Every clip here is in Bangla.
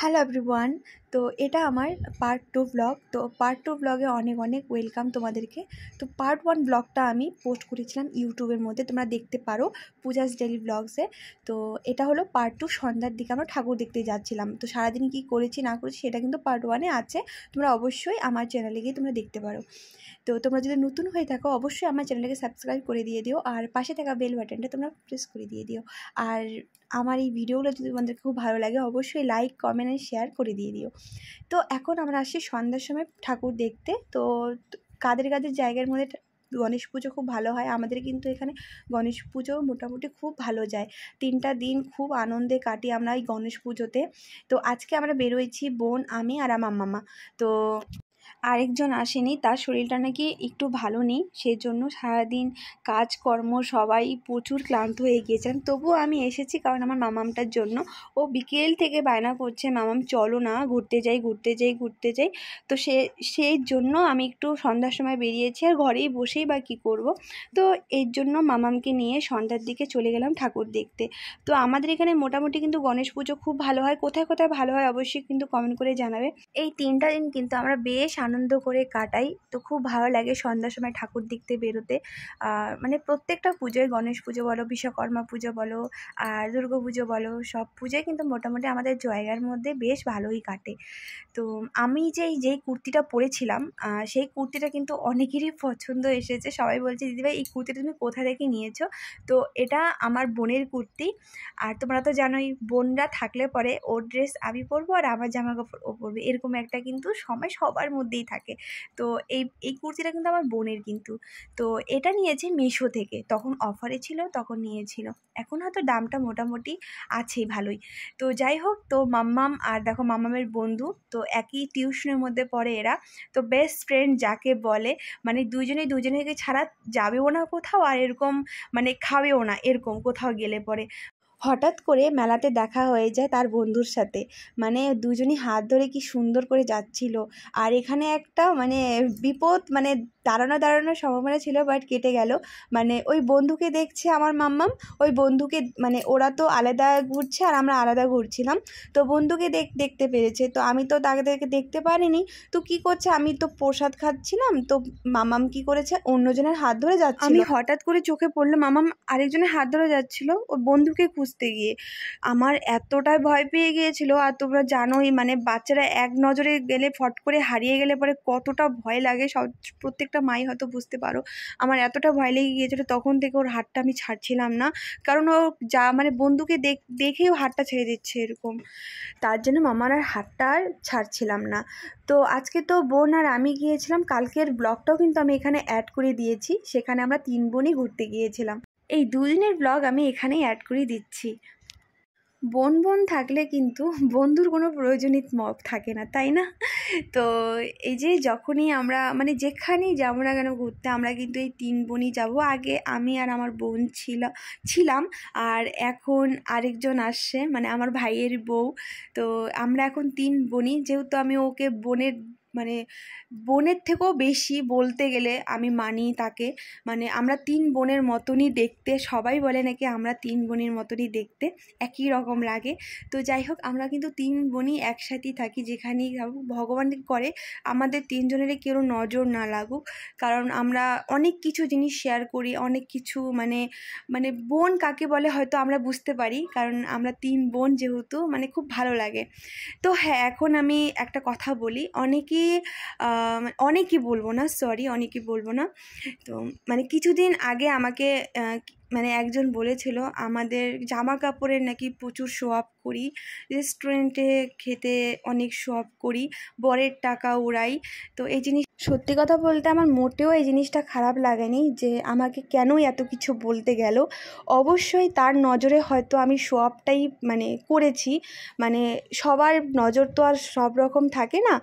Hello everyone. তো এটা আমার পার্ট 2 ব্লগ। তো পার্ট 2 ব্লগে অনেক অনেক ওয়েলকাম তোমাদেরকে। তো পার্ট 1 ব্লগটা আমি পোস্ট করেছিলাম ইউটিউবের মধ্যে, তোমরা দেখতে পারো পূজাস ডেলি ব্লগসে। তো এটা হলো পার্ট 2, সন্ধ্যার দিকে আমরা ঠাকুর দেখতে যাচ্ছিলাম। তো সারাদিন কী করেছি না করেছি সেটা কিন্তু পার্ট 1-এ আছে, তোমরা অবশ্যই আমার চ্যানেলে গিয়ে তোমরা দেখতে পারো। তো তোমরা যদি নতুন হয়ে থাকো অবশ্যই আমার চ্যানেলকে সাবস্ক্রাইব করে দিয়ে দিও, আর পাশে থাকা বেল বাটনটা তোমরা প্রেস করে দিয়ে দিও। আর আমার এই ভিডিওগুলো যদি তোমাদের খুব ভালো লাগে অবশ্যই লাইক, কমেন্ট আর শেয়ার করে দিয়ে দিও। তো এখন আমরা আসছি সন্ধ্যার সময় ঠাকুর দেখতে। তো কাদের কাদের জায়গার মধ্যে গণেশ পুজো খুব ভালো হয়, আমাদের কিন্তু এখানে গণেশ পুজো মোটামুটি খুব ভালো যায়। 3টা দিন খুব আনন্দে কাটি আমরা এই গণেশ পুজোতে। তো আজকে আমরা বেরোয়েছি বোন, আমি আর আমার মামা। তো আরেকজন আসেনি, তার শরীরটা নাকি একটু ভালো নেই, সেই জন্য সারাদিন কাজকর্ম সবাই প্রচুর ক্লান্ত হয়ে গিয়েছিলাম। তবুও আমি এসেছি কারণ আমার মামামটার জন্য। ও বিকেল থেকে বায়না করছে, মামাম চলো না, ঘুরতে যাই ঘুরতে যাই ঘুরতে যাই। তো সেই জন্য আমি একটু সন্ধ্যার সময় বেরিয়েছি, আর ঘরেই বসেই বা কী করব। তো এর জন্য মামামকে নিয়ে সন্ধ্যার দিকে চলে গেলাম ঠাকুর দেখতে। তো আমাদের এখানে মোটামুটি কিন্তু গণেশ পুজো খুব ভালো হয়, কোথায় কোথায় ভালো হয় অবশ্যই কিন্তু কমেন্ট করে জানাবে। এই 3টা দিন কিন্তু আমরা বেশ আনন্দ করে কাটাই। তো খুব ভালো লাগে সন্ধ্যার সময় ঠাকুর দেখতে বেরোতে। মানে প্রত্যেকটা পুজোয়, গণেশ পুজো বলো, বিশ্বকর্মা পুজো বলো, আর দুর্গা পুজো বলো, সব পুজোয় কিন্তু মোটামুটি আমাদের জায়গার মধ্যে বেশ ভালোই কাটে। তো আমি যেই কুর্তিটা পরেছিলাম, সেই কুর্তিটা কিন্তু অনেকেরই পছন্দ এসেছে। সবাই বলছে দিদিভাই এই কুর্তিটা তুমি কোথা থেকে নিয়েছো? তো এটা আমার বোনের কুর্তি। আর তোমরা তো জানোই বোনরা থাকলে পরে ওর ড্রেস আমি পরবো আর আমার জামা কাপড় ও পরবে, এরকম একটা কিন্তু সময় সবার মধ্যেই থাকে। তো এই কুর্তিটা কিন্তু আমার বোনের কিন্তু। তো এটা নিয়েছে মিশো থেকে, তখন অফারে ছিল তখন নিয়েছিল। এখন হয়তো দামটা মোটামুটি আছেই ভালোই। তো যাই হোক, তো মাম্মাম আর দেখো মাম্মামের বন্ধু, তো একই টিউশনের মধ্যে পড়ে এরা। তো বেস্ট ফ্রেন্ড যাকে বলে, মানে দুজনেকে ছাড়া যাবেও না কোথাও, আর এরকম মানে খাবেও না, এরকম কোথাও গেলে পরে। হঠাৎ করে মেলাতে দেখা হয়ে যায় তার বন্ধুর সাথে, মানে দুজনই হাত ধরে কি সুন্দর করে যাচ্ছিল। আর এখানে একটা মানে বিপদ, মানে দাঁড়ানোর সম্ভাবনা ছিল, বাট কেটে গেল। মানে ওই বন্ধুকে দেখছে আমার মাম্মাম, ওই বন্ধুকে মানে ওরা তো আলাদা ঘুরছে আর আমরা আলাদা ঘুরছিলাম। তো বন্ধুকে দেখতে পেরেছে, তো আমি তো তাদেরকে দেখতে পারিনি। তো কি করছে, আমি তো প্রসাদ খাচ্ছিলাম, তো মামাম কি করেছে অন্যজনের হাত ধরে যাচ্ছিল। আমি হঠাৎ করে চোখে পড়লো মামাম আরেকজনের হাত ধরে যাচ্ছিল ওর বন্ধুকে খুঁজতে গিয়ে। আমার এতটাই ভয় পেয়ে গিয়েছিল, আর তোমরা জানোই মানে বাচ্চারা এক নজরে গেলে, ফট করে হারিয়ে গেলে পরে কতটা ভয় লাগে, প্রত্যেকটা মাই হয়তো বুঝতে পারো। আমার এতটা ভয় লেগে গিয়েছিলো, তখন থেকে ওর হাতটা আমি ছাড়ছিলাম না, কারণ ও যা মানে বন্ধুকে দেখেই ও হাতটা ছেড়ে দিচ্ছে এরকম। তার জন্য মামার আর হাতটা আর ছাড়ছিলাম না। তো আজকে তো বোন আর আমি গিয়েছিলাম, কালকের ব্লগটাও কিন্তু আমি এখানে অ্যাড করে দিয়েছি, সেখানে আমরা 3 বোনই ঘুরতে গিয়েছিলাম। এই 2 দিনের ব্লগ আমি এখানেই অ্যাড করে দিচ্ছি। বোন থাকলে কিন্তু বন্ধুর কোনো প্রয়োজনই থাকে না, তাই না? তো এই যে যখনই আমরা মানে যেখানেই যাবো না কেন ঘুরতে, আমরা কিন্তু এই 3 বোনই যাবো। আগে আমি আর আমার বোন ছিলাম, আর এখন আরেকজন আসছে, মানে আমার ভাইয়ের বউ। তো আমরা এখন 3 বোনই, যেহেতু আমি ওকে বোনের থেকেও বেশি বলতে গেলে আমি মানি তাকে। মানে আমরা 3 বোনের মতনই দেখতে, সবাই বলে নাকি আমরা 3 বোনের মতনই দেখতে, একই রকম লাগে। তো যাই হোক, আমরা কিন্তু 3 বোনই একসাথেই থাকি, যেখানেই যাবো ভগবান করে আমাদের 3 জনেরই কেউ নজর না লাগুক, কারণ আমরা অনেক কিছু জিনিস শেয়ার করি, অনেক কিছু মানে বোন কাকে বলে হয়তো আমরা বুঝতে পারি, কারণ আমরা 3 বোন যেহেতু, মানে খুব ভালো লাগে। তো হ্যাঁ, এখন আমি একটা কথা বলি, অনেকই বলবো না। তো মানে কিছুদিন আগে আমাকে মানে একজন বলেছিল আমাদের জামা কাপড়ের নাকি প্রচুর শো অফ করি, রেস্টুরেন্টে খেতে অনেক শো অফ করি, বরের টাকা উড়াই। তো এই জিনিস সত্যি কথা বলতে আমার মোটেও এই জিনিসটা খারাপ লাগেনি, যে আমাকে কেনই এত কিছু বলতে গেল। অবশ্যই তার নজরে হয়তো আমি শো অফটাই মানে করেছি, মানে সবার নজর তো আর সব রকম থাকে না,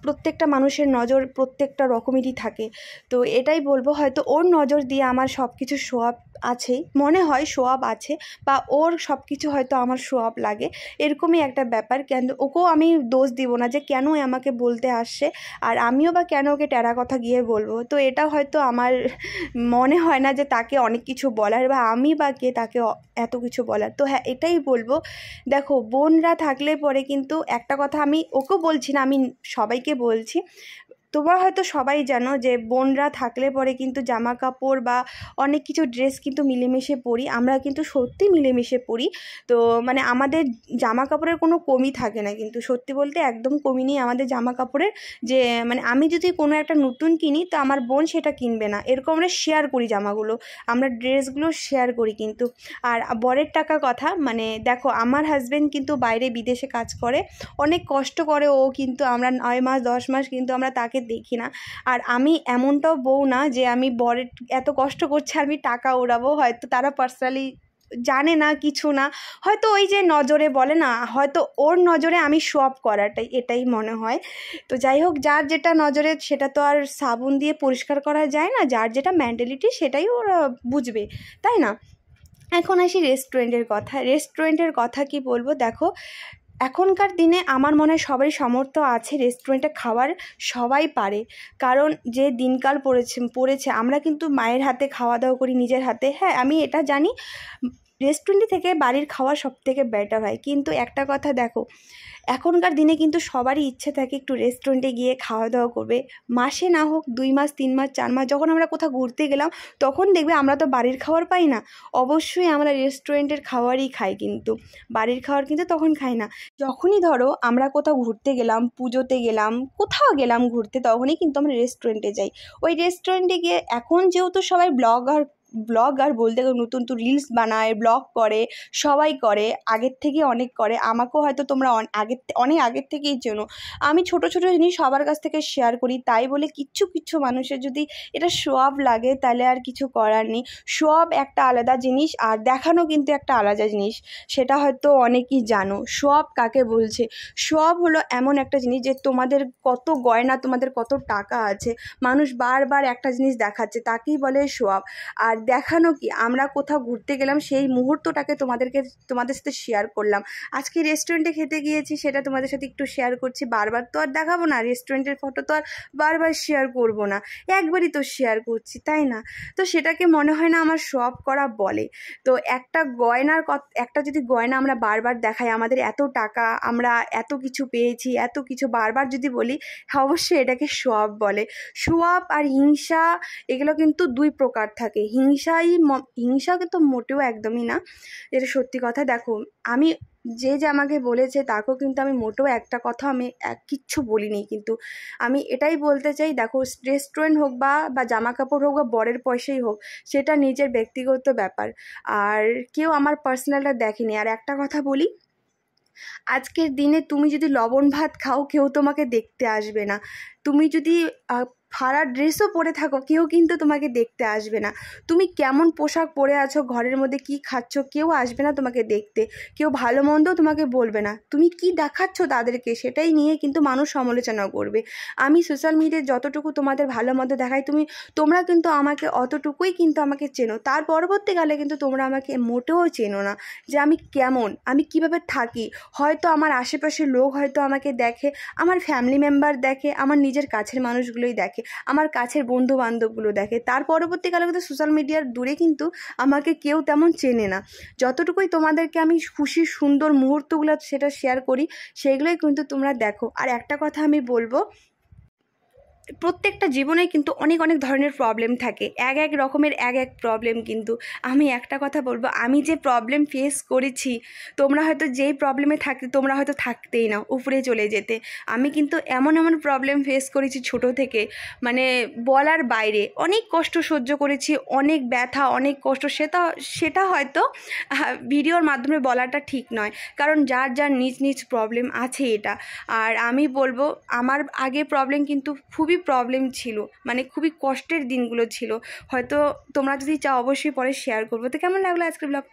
প্রত্যেকটা মানুষের নজর প্রত্যেকটা রকমেরই থাকে। তো এটাই বলবো, হয়তো ওর নজর দিয়ে আমার সব কিছু শো অফ আজ আছেই, মনে হয় শো অফ আছে, বা ওর সব কিছু হয়তো আমার শো অফ লাগে, এরকমই একটা ব্যাপার। কেন ওকেও আমি দোষ দিব না যে কেন আমাকে বলতে আসছে, আর আমিও বা কেন ওকে টেরা কথা গিয়ে বলবো। তো এটা হয়তো আমার মনে হয় না যে তাকে অনেক কিছু বলার, বা আমি বা কে তাকে এত কিছু বলার। তো হ্যাঁ, এটাই বলবো, দেখো বোনরা থাকলে পরে কিন্তু একটা কথা আমি ওকেও বলছি না, আমি সবাইকে বলছি, তোমরা হয়তো সবাই জানো যে বোনরা থাকলে পরে কিন্তু জামা কাপড় বা অনেক কিছু ড্রেস কিন্তু মিলেমিশে পরি, আমরা কিন্তু সত্যি মিলেমিশে পরি। তো মানে আমাদের জামা কাপড়ের কোনো কমই থাকে না, কিন্তু সত্যি বলতে একদম কমই নেই আমাদের জামা কাপড়ের। যে মানে আমি যদি কোনো একটা নতুন কিনি তো আমার বোন সেটা কিনবে না, এরকম আমরা শেয়ার করি জামাগুলো, আমরা ড্রেসগুলো শেয়ার করি কিন্তু। আর বরের টাকা কথা, মানে দেখো আমার হাজব্যান্ড কিন্তু বাইরে বিদেশে কাজ করে, অনেক কষ্ট করে ও, কিন্তু আমরা 9 মাস 10 মাস কিন্তু আমরা তাকে দেখি না। আর আমি এমনটাও বউ না যে আমি বরের এত কষ্ট করছে আমি টাকা উড়াবো, হয়তো তারা পার্সোনালি জানে না, কিছু না, হয়তো ওই যে নজরে বলে না, হয়তো ওর নজরে আমি শো অফ করাটাই, এটাই মনে হয়। তো যাই হোক, যার যেটা নজরে সেটা তো আর সাবুন দিয়ে পরিষ্কার করা যায় না, যার যেটা মেন্টালিটি সেটাই ওরা বুঝবে, তাই না? এখন আসি রেস্টুরেন্টের কথা কি বলবো, দেখো এখনকার দিনে আমার মনে হয় সবারই সামর্থ্য আছে রেস্টুরেন্টে খাওয়ার, সবাই পারে, কারণ যে দিনকাল পড়েছে আমরা কিন্তু মায়ের হাতে খাওয়া দাওয়া করি, নিজের হাতে। হ্যাঁ, আমি এটা জানি রেস্টুরেন্ট থেকে বাড়ির খাওয়া সব থেকে বেটার হয়, কিন্তু একটা কথা দেখো, এখনকার দিনে কিন্তু সবারই ইচ্ছে থাকে একটু রেস্টুরেন্টে গিয়ে খাওয়া দাওয়া করবে, মাসে না হোক 2 মাস 3 মাস 4 মাস যখন আমরা কোথাও ঘুরতে গেলাম তখন দেখবে আমরা তো বাড়ির খাবার পাই না, অবশ্যই আমরা রেস্টুরেন্টের খাবারই খাই, কিন্তু বাড়ির খাবার কিন্তু তখন খাই না। যখনই ধরো আমরা কোথাও ঘুরতে গেলাম, পুজোতে গেলাম, কোথাও গেলাম ঘুরতে, তখনই কিন্তু আমরা রেস্টুরেন্টে যাই। ওই রেস্টুরেন্টে গিয়ে এখন যেহেতু সবাই ব্লগার বলতে গেলে নতুন নতুন রিলস বানায়, ব্লগ করে, সবাই করে, আগের থেকে অনেক করে, আমাকেও হয়তো তোমরা অনেক আগের থেকেই চেনো। আমি ছোট ছোট জিনিস সবার কাছ থেকে শেয়ার করি, তাই বলে কিছু মানুষের যদি এটা শো অফ লাগে তাহলে আর কিছু করার নেই। শো অফ একটা আলাদা জিনিস, আর দেখানো কিন্তু একটা আলাদা জিনিস, সেটা হয়তো অনেকেই জানো। শো অফ কাকে বলছে? শো অফ হলো এমন একটা জিনিস যে তোমাদের কত গয়না, তোমাদের কত টাকা আছে, মানুষ বারবার একটা জিনিস দেখাচ্ছে, তাকেই বলে শো অফ। আর দেখানো কি, আমরা কোথাও ঘুরতে গেলাম সেই মুহূর্তটাকে তোমাদের সাথে শেয়ার করলাম, আজকে রেস্টুরেন্টে খেতে গিয়েছি সেটা তোমাদের সাথে একটু শেয়ার করছি, বারবার তো আর দেখাবো না, রেস্টুরেন্টের ফটো তো আর বারবার শেয়ার করব না, একবারই তো শেয়ার করছি, তাই না? তো সেটাকে মনে হয় না আমার শো অফ করা বলে। তো একটা যদি গয়না আমরা বারবার দেখাই, আমাদের এত টাকা, আমরা এত কিছু পেয়েছি, এত কিছু বারবার যদি বলি, অবশ্যই এটাকে শো অফ বলে। শো অফ আর হিংসা এগুলো কিন্তু 2 প্রকার থাকে, হিংসা কিন্তু মোটেও একদমই না, এটা সত্যি কথা। দেখো আমি যে আমাকে বলেছে তাকেও কিন্তু আমি মোটেও একটা কথা আমি কিচ্ছু বলিনি, কিন্তু আমি এটাই বলতে চাই, দেখো রেস্টুরেন্ট হোক বা জামা কাপড় হোক বা বরের পয়সাই হোক, সেটা নিজের ব্যক্তিগত ব্যাপার, আর কেউ আমার পার্সোনালটা দেখেনি। আর একটা কথা বলি, আজকের দিনে তুমি যদি লবণ ভাত খাও কেউ তোমাকে দেখতে আসবে না, তুমি যদি ফাড়া ড্রেসও পরে থাকো কেউ কিন্তু তোমাকে দেখতে আসবে না, তুমি কেমন পোশাক পরে আছো, ঘরের মধ্যে কি খাচ্ছ, কেউ আসবে না তোমাকে দেখতে, কেউ ভালো মন্দও তোমাকে বলবে না, তুমি কি দেখাচ্ছ তাদেরকে সেটাই নিয়ে কিন্তু মানুষ সমালোচনা করবে। আমি সোশ্যাল মিডিয়ায় যতটুকু তোমাদের ভালো মন্দ দেখাই, তোমরা কিন্তু আমাকে অতটুকুই কিন্তু আমাকে চেনো, তার পরবর্তীকালে কিন্তু তোমরা আমাকে মোটেও চেনো না যে আমি কেমন, আমি কিভাবে থাকি। হয়তো আমার আশেপাশের লোক হয়তো আমাকে দেখে, আমার ফ্যামিলি মেম্বার দেখে, আমার নিজের কাছের মানুষগুলোই দেখে, আমার কাছের বন্ধু বান্ধবগুলো দেখে, তার পরবর্তীকালে কিন্তু সোশ্যাল মিডিয়ার দূরে কিন্তু আমাকে কেউ তেমন চেনে না। যতটুকুই তোমাদেরকে আমি খুশির সুন্দর মুহূর্তগুলো সেটা শেয়ার করি, সেগুলোই কিন্তু তোমরা দেখো। আর একটা কথা আমি বলবো, প্রত্যেকটা জীবনে কিন্তু অনেক ধরনের প্রবলেম থাকে, এক রকমের এক প্রবলেম, কিন্তু আমি একটা কথা বলবো, আমি যে প্রবলেম ফেস করেছি, তোমরা হয়তো যেই প্রবলেমে থাকতে তোমরা হয়তো থাকতেই না, উপরে চলে যেতে। আমি কিন্তু এমন প্রবলেম ফেস করেছি ছোট থেকে, মানে বলার বাইরে, অনেক কষ্ট সহ্য করেছি, অনেক ব্যথা, অনেক কষ্ট, সেটা হয়তো ভিডিওর মাধ্যমে বলাটা ঠিক নয়, কারণ যার নিজ প্রবলেম আছে এটা। আর আমি বলবো, আমার আগে প্রবলেম কিন্তু খুবই প্রবলেম ছিল, মানে খুবই কষ্টের দিনগুলো ছিল, হয়তো তোমরা যদি চাও অবশ্যই পরে শেয়ার করবো। তো কেমন লাগলো আজকের ব্লগ?